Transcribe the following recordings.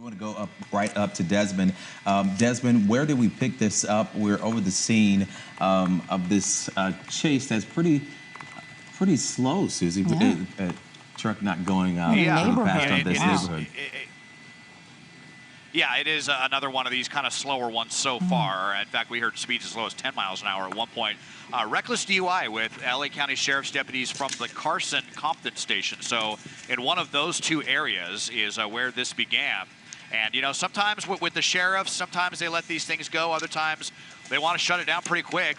We want to go right up to Desmond. Desmond, where did we pick this up? We're over the scene of this chase that's pretty slow, Susie. Yeah. Truck not going past on this neighborhood. Yeah, it is another one of these kind of slower ones so far. In fact, we heard speeds as low as 10 miles an hour at one point. Reckless DUI with LA County Sheriff's deputies from the Carson-Compton station. So in one of those two areas is where this began. And, you know, sometimes with the sheriffs, sometimes they let these things go. Other times they want to shut it down pretty quick.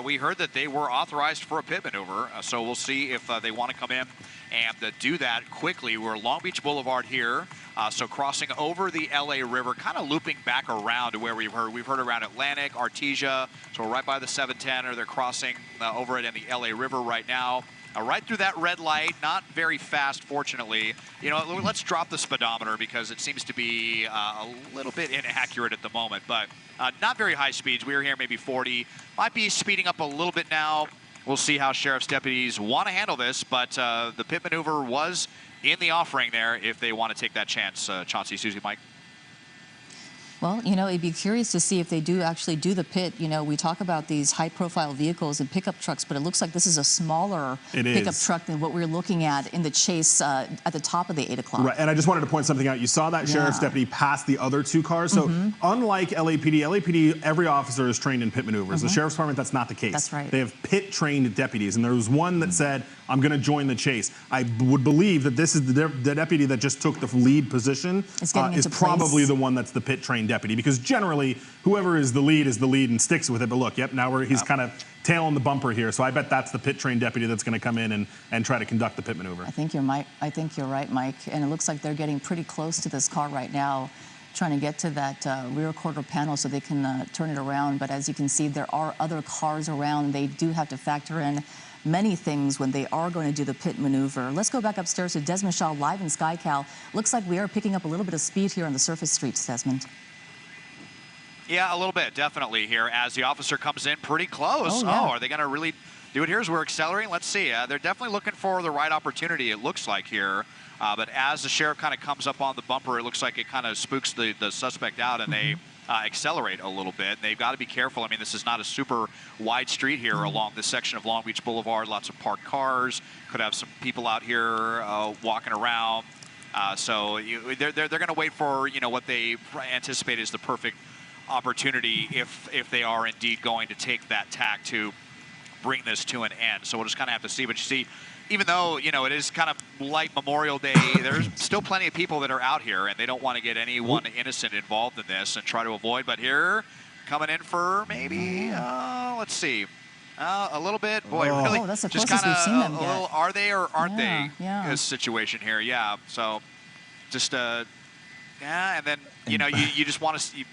We heard that they were authorized for a pit maneuver. So we'll see if they want to come in and do that quickly. We're Long Beach Boulevard here. So crossing over the LA River, kind of looping back around to where we've heard around Atlantic, Artesia. So we're right by the 710, or they're crossing over it in the LA River right now. Right through that red light, not very fast, fortunately. You know, let's drop the speedometer because it seems to be a little bit inaccurate at the moment, but not very high speeds. We were here maybe 40. Might be speeding up a little bit now. We'll see how sheriff's deputies want to handle this, but the pit maneuver was in the offering there if they want to take that chance. Chauncey, Susie, Mike. Well, you know, it'd be curious to see if they do actually do the pit. You know, we talk about these high-profile vehicles and pickup trucks, but it looks like this is a smaller pickup truck than what we're looking at in the chase at the top of the 8 o'clock. Right, and I just wanted to point something out. You saw that sheriff's deputy pass the other two cars. So unlike LAPD, every officer is trained in pit maneuvers. The sheriff's department, that's not the case. That's right. They have pit-trained deputies, and there was one that said, I'm going to join the chase. I would believe that this is the deputy that just took the lead position is probably the one that's the pit-trained deputy, because generally whoever is the lead and sticks with it. But look, now he's kind of tailing the bumper here, so I bet that's the pit-trained deputy that's going to come in and try to conduct the pit maneuver. I think you're right, Mike, and it looks like they're getting pretty close to this car right now, trying to get to that rear quarter panel so they can turn it around. But as you can see, there are other cars around. They do have to factor in many things when they are going to do the pit maneuver. Let's go back upstairs to Desmond Shaw live in SkyCal. Looks like we are picking up a little bit of speed here on the surface streets, Desmond. Yeah, a little bit, definitely here as the officer comes in pretty close. Oh, yeah. Are they going to really do it here as we're accelerating? Let's see. They're definitely looking for the right opportunity, it looks like here. But as the sheriff kind of comes up on the bumper, it looks like it kind of spooks the suspect out, and they accelerate a little bit. They've got to be careful. I mean, this is not a super wide street here along this section of Long Beach Boulevard. Lots of parked cars. Could have some people out here walking around. So they're going to wait for, you know, what they anticipate is the perfect opportunity if they are indeed going to take that tack to bring this to an end. So we'll just kind of have to see. But you see, even though, you know, it is kind of like Memorial Day, there's still plenty of people that are out here, and they don't want to get anyone innocent involved in this and try to avoid. But here, coming in for maybe, let's see, a little bit. Boy, really, that's the just closest we've seen them a little, are they or aren't they? Yeah. This situation here, yeah. So just, and then, you know, you just want to,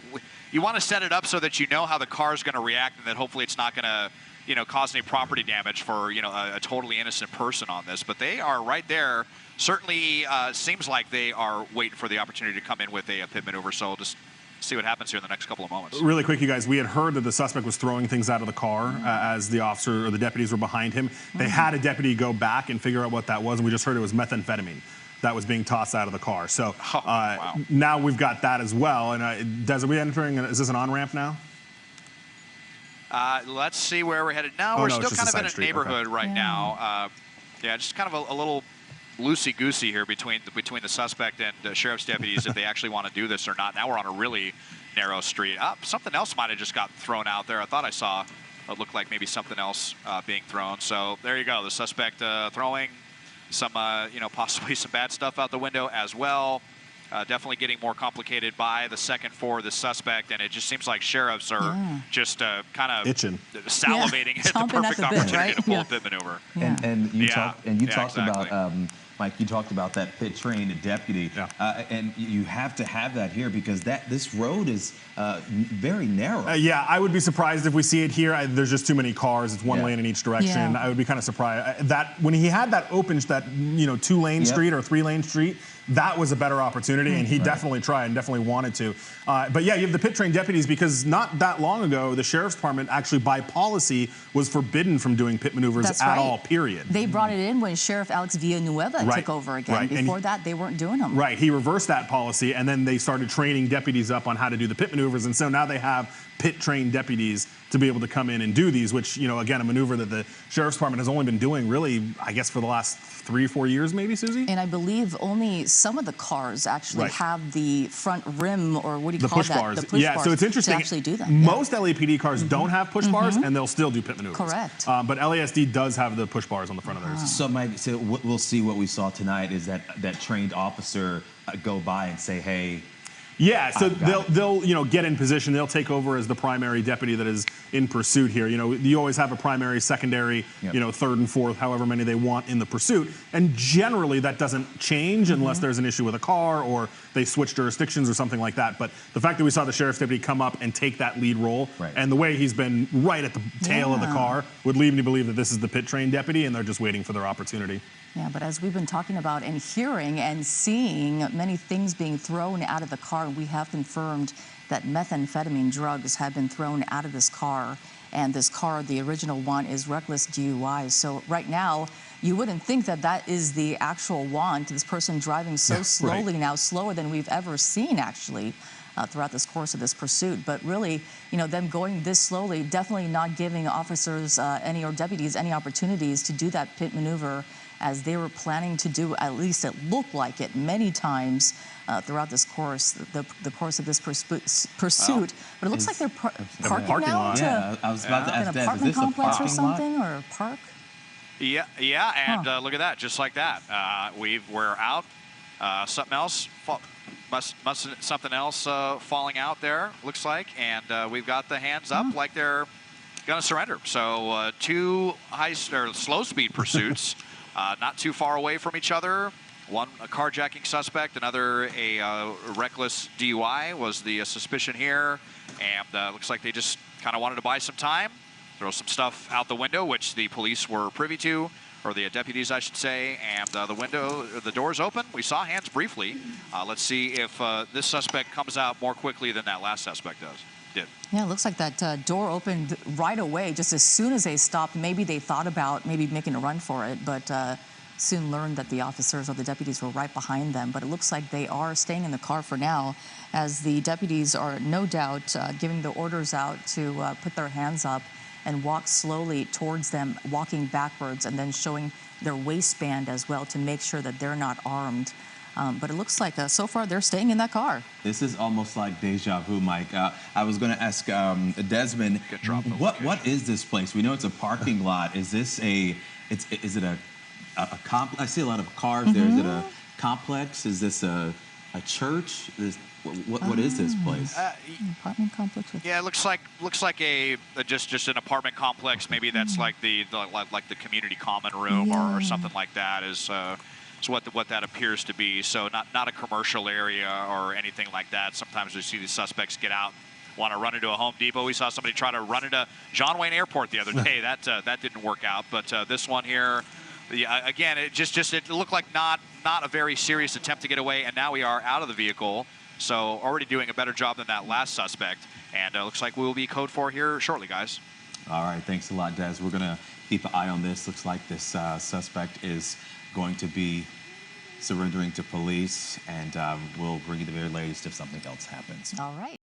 you want to set it up so that you know how the car is going to react, and that hopefully it's not going to, you know, cause any property damage for, you know, a totally innocent person on this. But they are right there. Certainly seems like they are waiting for the opportunity to come in with a pit maneuver. So we'll just see what happens here in the next couple of moments. Really quick, you guys, we had heard that the suspect was throwing things out of the car as the officer or the deputies were behind him. They had a deputy go back and figure out what that was, and we just heard it was methamphetamine that was being tossed out of the car. So wow. Now we've got that as well. And Des, are we entering, is this an on-ramp now? Let's see where we're headed. No, we're still kind of in a neighborhood right now. Yeah, just kind of a little loosey-goosey here between the suspect and the sheriff's deputies if they actually want to do this or not. Now we're on a really narrow street. Something else might have just got thrown out there. I thought I saw it looked like maybe something else being thrown. So there you go. The suspect throwing some, you know, possibly some bad stuff out the window as well. Definitely getting more complicated by the second for the suspect, and it just seems like sheriffs are just kind of itching, salivating at the perfect opportunity to pull a pit maneuver. And you talked exactly. about Mike. You talked about that pit-trained deputy, and you have to have that here because this road is very narrow. Yeah, I would be surprised if we see it here. There's just too many cars. It's one lane in each direction. I would be kind of surprised that when he had that open, that 2-lane street or 3-lane street. that was a better opportunity, and he definitely tried and definitely wanted to. But yeah, you have the pit train deputies, because not that long ago, the sheriff's department actually by policy was forbidden from doing pit maneuvers at all, period. They brought it in when Sheriff Alex Villanueva took over again. Before that, they weren't doing them. Right, he reversed that policy, and then they started training deputies up on how to do the pit maneuvers, and so now they have pit trained deputies to be able to come in and do these, which, you know, again, a maneuver that the sheriff's department has only been doing really, I guess, for the last 3 or 4 years, maybe, Susie? And I believe only some of the cars actually have the front rim, or what do you call push that? Bars. The push yeah, bars so it's interesting. To actually do that. Most LAPD cars don't have push bars, and they'll still do pit maneuvers. Correct. But LASD does have the push bars on the front of theirs. So, Mike, so we'll see what we saw tonight is that trained officer go by and say, hey. Yeah, so they'll you know, get in position. They'll take over as the primary deputy that is in pursuit here. You know, you always have a primary, secondary, you know, third and fourth, however many they want in the pursuit. And generally that doesn't change unless there's an issue with a car or they switch jurisdictions or something like that. But the fact that we saw the sheriff's deputy come up and take that lead role, and the way he's been right at the tail of the car, would lead me to believe that this is the pit train deputy and they're just waiting for their opportunity. Yeah, but as we've been talking about and hearing and seeing many things being thrown out of the car, we have confirmed that methamphetamine drugs have been thrown out of this car. And this car, the original one, is reckless DUI. So right now, you wouldn't think that that is the actual want. This person driving so slowly now, slower than we've ever seen, actually, throughout this course of this pursuit. But really, you know, them going this slowly, definitely not giving officers or deputies any opportunities to do that pit maneuver as they were planning to do. At least it looked like it many times throughout this course, the course of this pursuit. But it looks like they're parking now. lot. Yeah, I was about to ask in a that. parking Is this a complex or parking something, or a park? Yeah, and look at that, just like that. We're out. Something else, something else falling out there, looks like, and we've got the hands up like they're going to surrender. So two slow speed pursuits, not too far away from each other. One a carjacking suspect, another a reckless DUI was the suspicion here, and looks like they just kind of wanted to buy some time, throw some stuff out the window, which the police were privy to, or the deputies, I should say, and the door's open. We saw hands briefly. Let's see if this suspect comes out more quickly than that last suspect did. Yeah, it looks like that door opened right away, just as soon as they stopped. Maybe they thought about maybe making a run for it, but soon learned that the officers or the deputies were right behind them. But it looks like they are staying in the car for now, as the deputies are no doubt giving the orders out to put their hands up and walk slowly towards them, walking backwards, and then showing their waistband as well to make sure that they're not armed. But it looks like so far they're staying in that car. This is almost like deja vu, Mike. I was going to ask Desmond, what is this place? We know it's a parking lot. Is this is it a complex? I see a lot of cars there. Is it a complex? Is this a church? What is this place? Apartment complex. Yeah, it looks like just an apartment complex. Maybe that's like the community common room or something like that. Is what that appears to be. So not a commercial area or anything like that. Sometimes we see these suspects get out, want to run into a Home Depot. We saw somebody try to run into John Wayne Airport the other day. That didn't work out. But this one here, again, it looked like not a very serious attempt to get away. And now we are out of the vehicle. So already doing a better job than that last suspect. And looks like we will be code 4 here shortly, guys. All right, thanks a lot, Des. We're going to keep an eye on this. Looks like this suspect is going to be surrendering to police, and we'll bring you the very latest if something else happens. All right.